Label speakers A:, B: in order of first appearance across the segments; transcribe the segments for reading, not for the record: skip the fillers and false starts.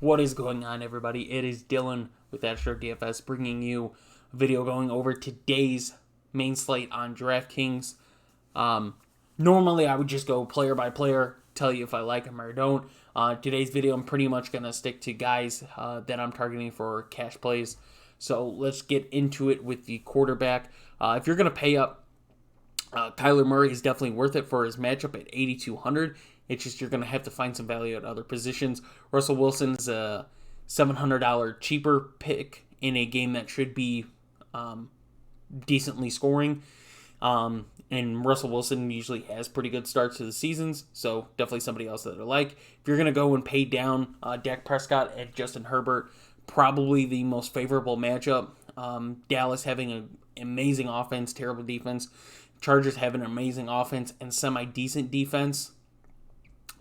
A: What is going on, everybody? It is Dylan with Astrodfs bringing you a video going over today's main slate on DraftKings. Normally, I would just go player by player, tell you if I like them or don't. Today's video, I'm pretty much going to stick to guys that I'm targeting for cash plays. So let's get into it with the quarterback. If you're going to pay up, Kyler Murray is definitely worth it for his matchup at 8,200. It's just you're going to have to find some value at other positions. Russell Wilson's a $700 cheaper pick in a game that should be decently scoring. And Russell Wilson usually has pretty good starts to the seasons, so definitely somebody else that I like. If you're going to go and pay down, Dak Prescott and Justin Herbert, probably the most favorable matchup. Dallas having an amazing offense, terrible defense. Chargers have an amazing offense and semi-decent defense.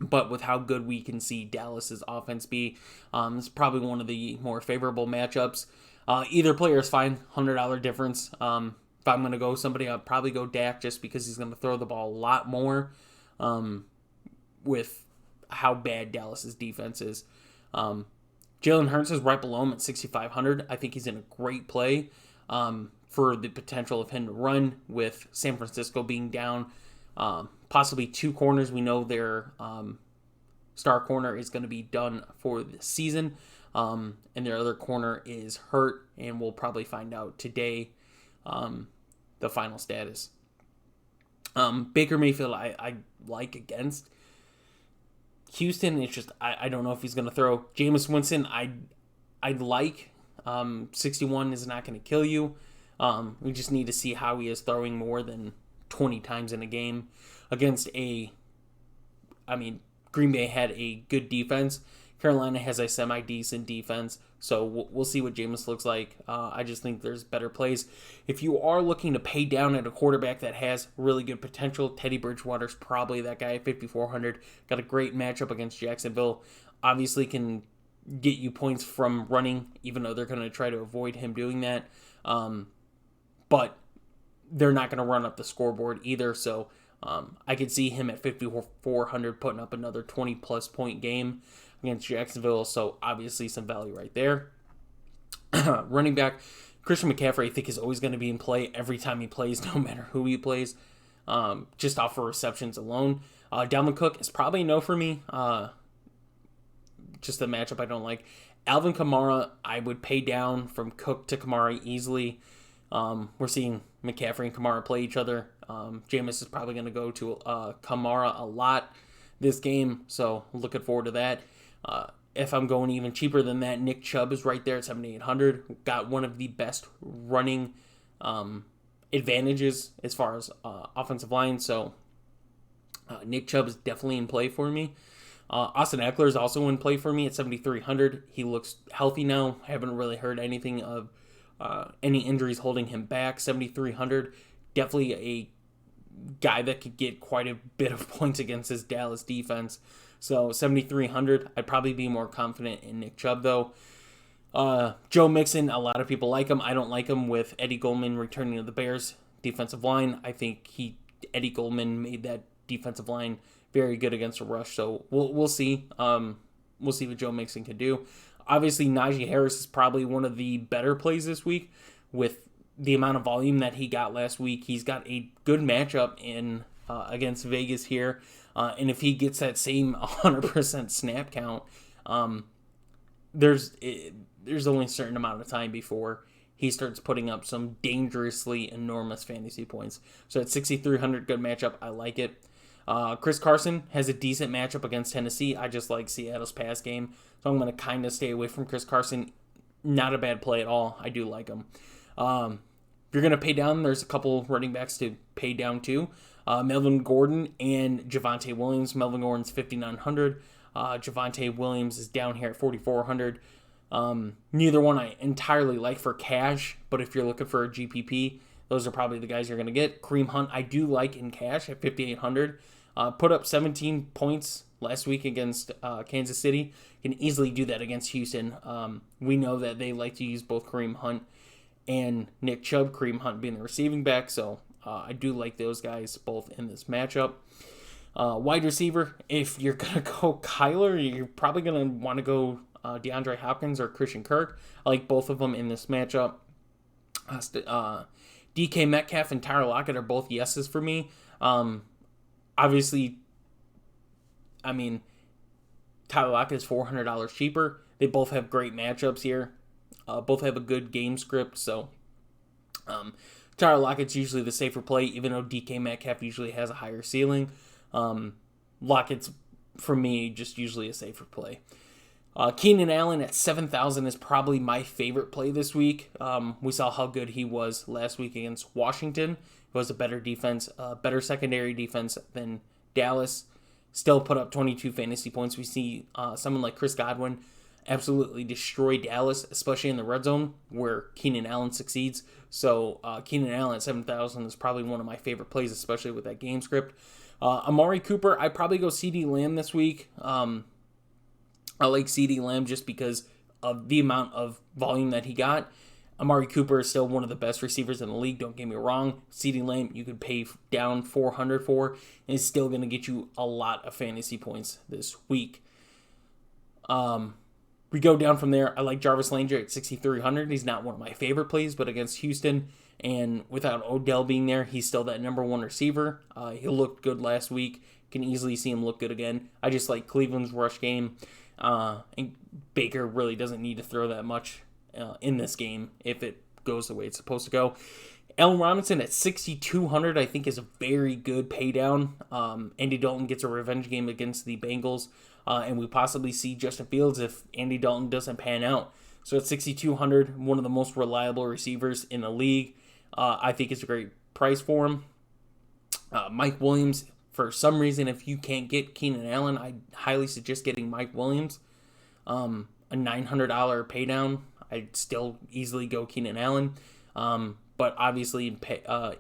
A: But with how good we can see Dallas's offense be, it's probably one of the more favorable matchups. Either player is fine, $100 difference. If I'm going to go somebody, I'll probably go Dak just because he's going to throw the ball a lot more with how bad Dallas's defense is. Jalen Hurst is right below him at 6,500. I think he's in a great play for the potential of him to run with San Francisco being down. Possibly two corners. We know their star corner is going to be done for the season, and their other corner is hurt, and we'll probably find out today the final status. Baker Mayfield, I like against Houston. It's just I don't know if he's going to throw. Jameis Winston, I'd like. 61 is not going to kill you. We just need to see how he is throwing more than 20 times in a game against Green Bay had a good defense. Carolina has a semi-decent defense, so we'll see what Jameis looks like. I just think there's better plays. If you are looking to pay down at a quarterback that has really good potential, Teddy Bridgewater's probably that guy at 5,400. Got a great matchup against Jacksonville. Obviously can get you points from running, even though they're going to try to avoid him doing that. But they're not going to run up the scoreboard either, so I could see him at 5,400 putting up another 20-plus point game against Jacksonville, so obviously some value right there. Running back, Christian McCaffrey, I think, is always going to be in play every time he plays, no matter who he plays, just off of receptions alone. Dalvin Cook is probably a no for me, just a matchup I don't like. Alvin Kamara, I would pay down from Cook to Kamara easily. We're seeing McCaffrey and Kamara play each other. Jameis is probably going to go to Kamara a lot this game, so looking forward to that. If I'm going even cheaper than that, Nick Chubb is right there at 7,800. Got one of the best running advantages as far as offensive line, so Nick Chubb is definitely in play for me. Austin Eckler is also in play for me at 7,300. He looks healthy now. I haven't really heard anything of any injuries holding him back. 7,300, definitely a guy that could get quite a bit of points against his Dallas defense. So 7,300, I'd probably be more confident in Nick Chubb though. Joe Mixon, a lot of people like him. I don't like him with Eddie Goldman returning to the Bears defensive line. I think Eddie Goldman made that defensive line very good against a rush. So we'll see. We'll see what Joe Mixon can do. Obviously, Naji Harris is probably one of the better plays this week with the amount of volume that he got last week. He's got a good matchup in against Vegas here. And if he gets that same 100% snap count, there's only a certain amount of time before he starts putting up some dangerously enormous fantasy points. So at 6,300, good matchup. I like it. Chris Carson has a decent matchup against Tennessee. I just like Seattle's pass game, so I'm going to kind of stay away from Chris Carson. Not a bad play at all. I do like him. If you're going to pay down, there's a couple running backs to pay down to. Melvin Gordon and Javonte Williams. Melvin Gordon's 5,900. Javonte Williams is down here at 4,400. Neither one I entirely like for cash, but if you're looking for a GPP, those are probably the guys you're going to get. Kareem Hunt, I do like in cash at 5,800. Put up 17 points last week against Kansas City. Can easily do that against Houston. We know that they like to use both Kareem Hunt and Nick Chubb, Kareem Hunt being the receiving back, so I do like those guys both in this matchup. Wide receiver, if you're going to go Kyler, you're probably going to want to go DeAndre Hopkins or Christian Kirk. I like both of them in this matchup. DK Metcalf and Tyler Lockett are both yeses for me. Obviously, I mean, Tyler Lockett is $400 cheaper. They both have great matchups here. Both have a good game script, so Tyler Lockett's usually the safer play, even though DK Metcalf usually has a higher ceiling. Lockett's, for me, just usually a safer play. Keenan Allen at 7,000 is probably my favorite play this week. We saw how good he was last week against Washington. It was a better defense, better secondary defense than Dallas. Still put up 22 fantasy points. We see someone like Chris Godwin absolutely destroy Dallas, especially in the red zone where Keenan Allen succeeds. So Keenan Allen at 7,000 is probably one of my favorite plays, especially with that game script. Amari Cooper, I'd probably go CeeDee Lamb this week. I like CeeDee Lamb just because of the amount of volume that he got. Amari Cooper is still one of the best receivers in the league, don't get me wrong. CeeDee Lamb, you could pay down $400 for, and it's still going to get you a lot of fantasy points this week. We go down from there. I like Jarvis Langer at 6,300. He's not one of my favorite plays, but against Houston, and without Odell being there, he's still that number one receiver. He looked good last week. Can easily see him look good again. I just like Cleveland's rush game. And Baker really doesn't need to throw that much in this game if it goes the way it's supposed to go. Allen Robinson at 6,200 I think is a very good pay down. Andy Dalton gets a revenge game against the Bengals, and we possibly see Justin Fields if Andy Dalton doesn't pan out. So at 6,200, one of the most reliable receivers in the league. I think it's a great price for him. Mike Williams, for some reason, if you can't get Keenan Allen, I highly suggest getting Mike Williams. A $900 pay down, I'd still easily go Keenan Allen. But obviously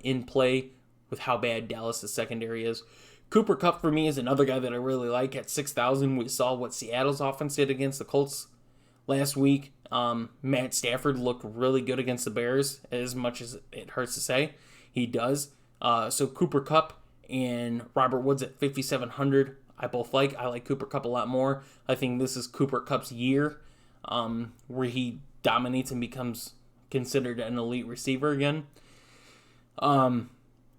A: in play with how bad Dallas' secondary is. Cooper Kupp for me is another guy that I really like. At 6,000, we saw what Seattle's offense did against the Colts last week. Matt Stafford looked really good against the Bears, as much as it hurts to say. He does. So Cooper Kupp and Robert Woods at 5,700, I both like. I like Cooper Kupp a lot more. I think this is Cooper Kupp's year, where he dominates and becomes considered an elite receiver again.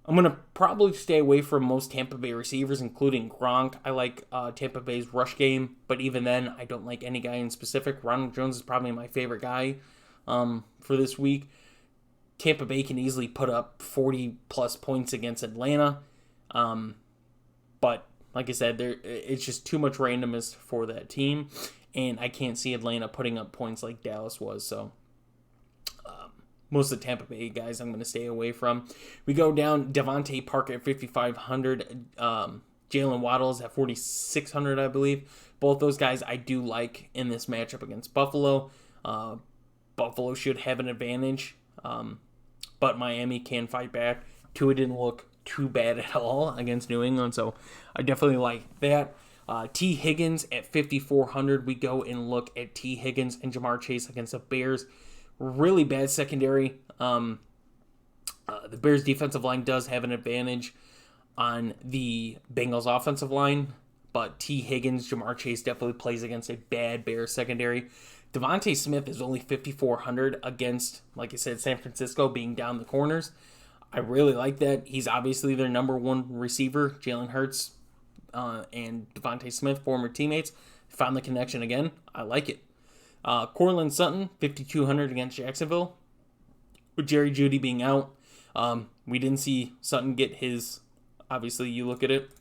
A: I'm going to probably stay away from most Tampa Bay receivers, including Gronk. I like Tampa Bay's rush game, but even then, I don't like any guy in specific. Ronald Jones is probably my favorite guy for this week. Tampa Bay can easily put up 40-plus points against Atlanta. But like I said, it's just too much randomness for that team, and I can't see Atlanta putting up points like Dallas was. So most of the Tampa Bay guys I'm going to stay away from. We go down Devontae Parker at 5,500, Jalen Waddles at 4,600, I believe. Both those guys I do like in this matchup against Buffalo. Buffalo should have an advantage, but Miami can fight back. Tua didn't look too bad at all against New England, so I definitely like that. T. Higgins at 5,400. We go and look at T. Higgins and Jamar Chase against the Bears. Really bad secondary. The Bears' defensive line does have an advantage on the Bengals' offensive line, but T. Higgins, Jamar Chase definitely plays against a bad Bears secondary. Devonta Smith is only 5,400 against, like I said, San Francisco being down the corners. I really like that. He's obviously their number one receiver. Jalen Hurts and Devonta Smith, former teammates, found the connection again. I like it. Cortland Sutton, 5,200 against Jacksonville. With Jerry Jeudy being out, we didn't see Sutton get his, obviously you look at it,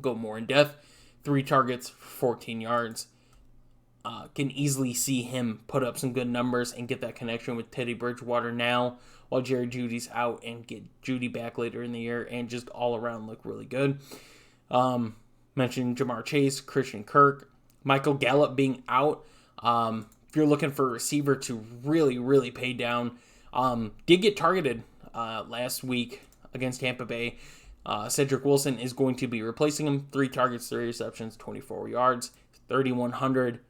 A: go more in depth, 3 targets, 14 yards. Can easily see him put up some good numbers and get that connection with Teddy Bridgewater now while Jerry Jeudy's out, and get Jeudy back later in the year and just all around look really good. Mentioned Jamar Chase, Christian Kirk, Michael Gallup being out. If you're looking for a receiver to really, really pay down, did get targeted last week against Tampa Bay. Cedric Wilson is going to be replacing him. 3 targets, 3 receptions, 24 yards, 3,100.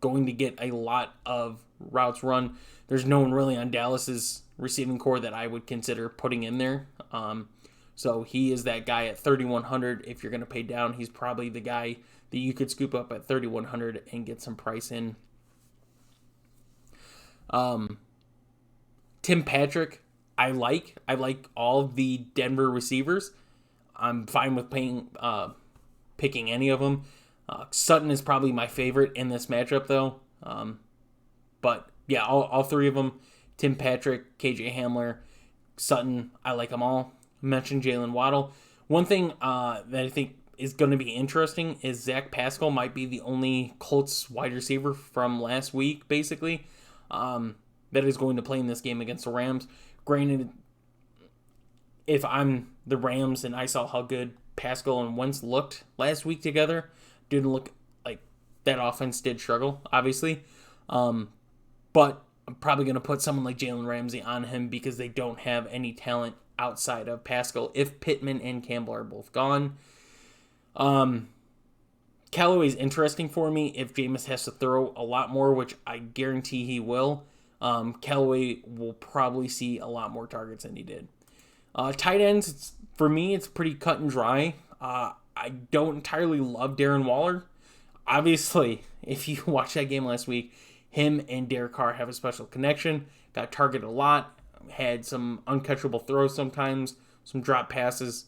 A: Going to get a lot of routes run. There's no one really on Dallas's receiving core that I would consider putting in there. So he is that guy at 3,100. If you're going to pay down, he's probably the guy that you could scoop up at 3,100 and get some price in. Tim Patrick, I like all the Denver receivers. I'm fine with picking any of them. Sutton is probably my favorite in this matchup, though. But yeah, all three of them, Tim Patrick, KJ Hamler, Sutton, I like them all. I mentioned Jalen Waddle. One thing that I think is going to be interesting is Zack Pascal might be the only Colts wide receiver from last week, basically, that is going to play in this game against the Rams. Granted, if I'm the Rams and I saw how good Pascal and Wentz looked last week together, didn't look like that offense did struggle, obviously. But I'm probably going to put someone like Jalen Ramsey on him because they don't have any talent outside of Pascal if Pittman and Campbell are both gone. Callaway's interesting for me if Jameis has to throw a lot more, which I guarantee he will. Callaway will probably see a lot more targets than he did. Tight ends, for me, it's pretty cut and dry. I don't entirely love Darren Waller. Obviously, if you watched that game last week, him and Derek Carr have a special connection. Got targeted a lot. Had some uncatchable throws sometimes. Some drop passes.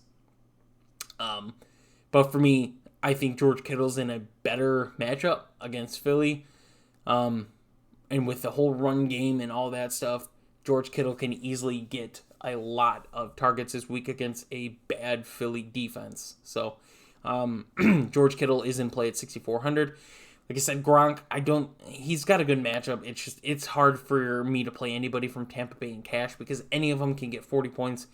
A: But for me, I think George Kittle's in a better matchup against Philly. And with the whole run game and all that stuff, George Kittle can easily get a lot of targets this week against a bad Philly defense. So, George Kittle is in play at 6,400. Like I said, Gronk, he's got a good matchup. It's hard for me to play anybody from Tampa Bay in cash because any of them can get 40 points.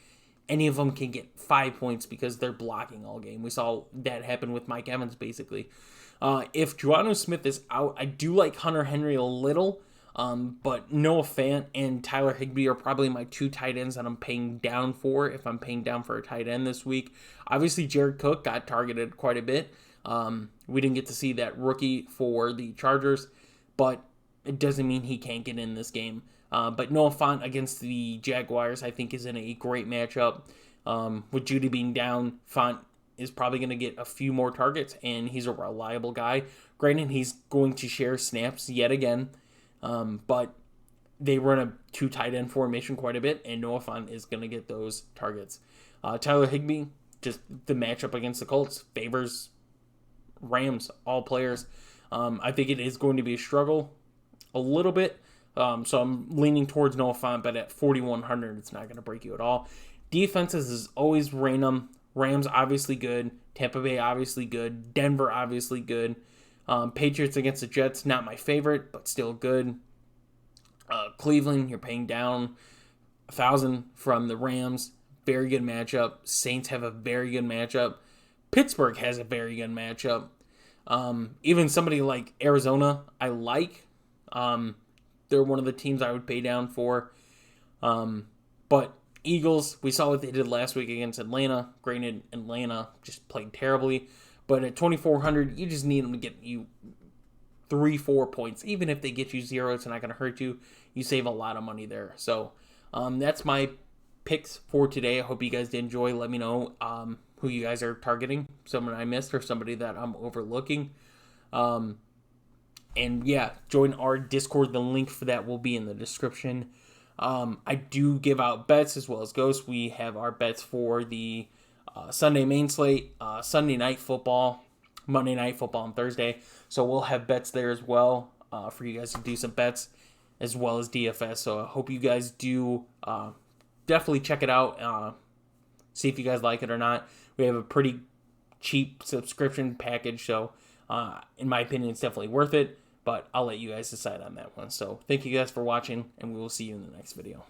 A: Any of them can get 5 points because they're blocking all game. We saw that happen with Mike Evans, basically. If Javonte Smith is out, I do like Hunter Henry a little, but Noah Fant and Tyler Higby are probably my two tight ends that I'm paying down for if I'm paying down for a tight end this week. Obviously, Jared Cook got targeted quite a bit. We didn't get to see that rookie for the Chargers, but it doesn't mean he can't get in this game. But Noah Fant against the Jaguars, I think, is in a great matchup. With Judy being down, Fant is probably going to get a few more targets, and he's a reliable guy. Granted, he's going to share snaps yet again, but they run a two tight end formation quite a bit, and Noah Fant is going to get those targets. Tyler Higby, just the matchup against the Colts, favors Rams, all players. I think it is going to be a struggle a little bit. So I'm leaning towards Noah Fant, but at 4,100, it's not going to break you at all. Defenses is always random. Rams obviously good. Tampa Bay obviously good. Denver obviously good. Patriots against the Jets, not my favorite, but still good. Cleveland, you're paying down 1,000 from the Rams. Very good matchup. Saints have a very good matchup. Pittsburgh has a very good matchup. Even somebody like Arizona, I like. They're one of the teams I would pay down for. But Eagles, we saw what they did last week against Atlanta. Granted, Atlanta just played terribly. But at 2,400, you just need them to get you 3-4 points. Even if they get you 0, it's not going to hurt you. You save a lot of money there. So that's my picks for today. I hope you guys did enjoy. Let me know who you guys are targeting. Someone I missed or somebody that I'm overlooking. And yeah, join our Discord. The link for that will be in the description. I do give out bets as well as ghosts. We have our bets for the Sunday main slate, Sunday night football, Monday night football, and Thursday. So we'll have bets there as well for you guys to do some bets as well as DFS. So I hope you guys do definitely check it out. See if you guys like it or not. We have a pretty cheap subscription package, so in my opinion, it's definitely worth it, but I'll let you guys decide on that one. So thank you guys for watching, and we will see you in the next video.